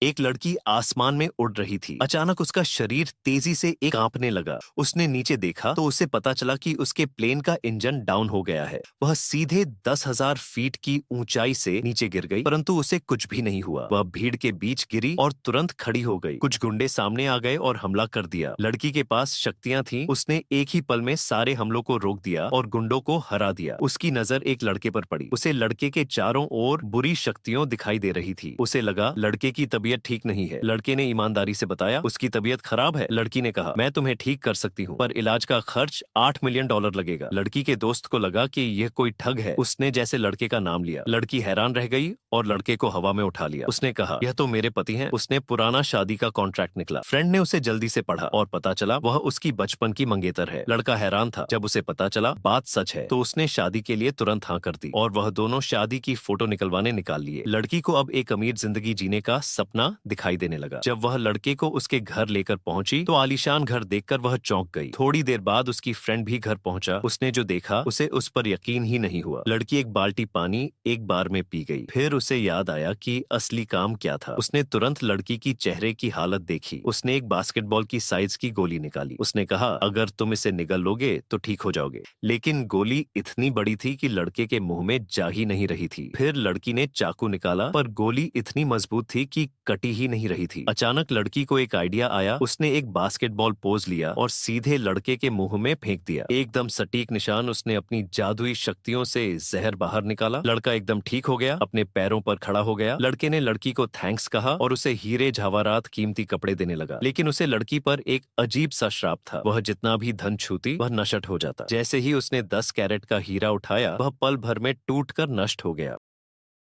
एक लड़की आसमान में उड़ रही थी। अचानक उसका शरीर तेजी से एक कांपने लगा। उसने नीचे देखा तो उसे पता चला कि उसके प्लेन का इंजन डाउन हो गया है। वह सीधे 10,000 फीट की ऊंचाई से नीचे गिर गई, परंतु उसे कुछ भी नहीं हुआ। वह भीड़ के बीच गिरी और तुरंत खड़ी हो गई। कुछ गुंडे सामने आ गए और हमला कर दिया। लड़की के पास शक्तियां थीं। उसने एक ही पल में सारे हमलों को रोक दिया और गुंडों को हरा दिया। उसकी नजर एक लड़के पर पड़ी। उसे लड़के के चारों ओर बुरी शक्तियां दिखाई दे रही थी। उसे लगा लड़के की तबीयत ठीक नहीं है। लड़के ने ईमानदारी से बताया, उसकी तबीयत खराब है। लड़की ने कहा, मैं तुम्हें ठीक कर सकती हूँ, पर इलाज का खर्च $8 मिलियन लगेगा। लड़की के दोस्त को लगा कि यह कोई ठग है। उसने जैसे लड़के का नाम लिया, लड़की हैरान रह गई और लड़के को हवा में उठा लिया। उसने कहा, यह तो मेरे पति हैं। उसने पुराना शादी का कॉन्ट्रैक्ट निकला। फ्रेंड ने उसे जल्दी से पढ़ा और पता चला वह उसकी बचपन की मंगेतर है। लड़का हैरान था। जब उसे पता चला बात सच है तो उसने शादी के लिए तुरंत हाँ कर दी और वह दोनों शादी की फोटो निकलवाने निकाल लिए। लड़की को अब एक अमीर जिंदगी जीने का सपना दिखाई देने लगा। जब वह लड़के को उसके घर लेकर पहुंची तो आलीशान घर देखकर वह चौंक गई। थोड़ी देर बाद उसकी फ्रेंड भी घर पहुंचा। उसने जो देखा उसे उस पर यकीन ही नहीं हुआ। लड़की एक बाल्टी पानी एक बार में पी गई। फिर उसे याद आया कि असली काम क्या था। उसने तुरंत लड़की की चेहरे की हालत देखी। उसने एक बास्केटबॉल की साइज की गोली निकाली। उसने कहा, अगर तुम इसे निगल लोगे तो ठीक हो जाओगे। लेकिन गोली इतनी बड़ी थी कि लड़के के मुंह में जा ही नहीं रही थी। फिर लड़की ने चाकू निकाला, पर गोली इतनी मजबूत थी कि कटी ही नहीं रही थी। अचानक लड़की को एक आइडिया आया। उसने एक बास्केटबॉल पोज लिया और सीधे लड़के के मुंह में फेंक दिया। एकदम सटीक निशान। उसने अपनी जादुई शक्तियों से जहर बाहर निकाला। लड़का एकदम ठीक हो गया, अपने पैरों पर खड़ा हो गया। लड़के ने लड़की को थैंक्स कहा और उसे हीरे जवाहरात कीमती कपड़े देने लगा। लेकिन उसे लड़की पर एक अजीब सा श्राप था। वह जितना भी धन छूती वह नष्ट हो जाता। जैसे ही उसने 10 कैरेट का हीरा उठाया वह पल भर में टूट कर नष्ट हो गया।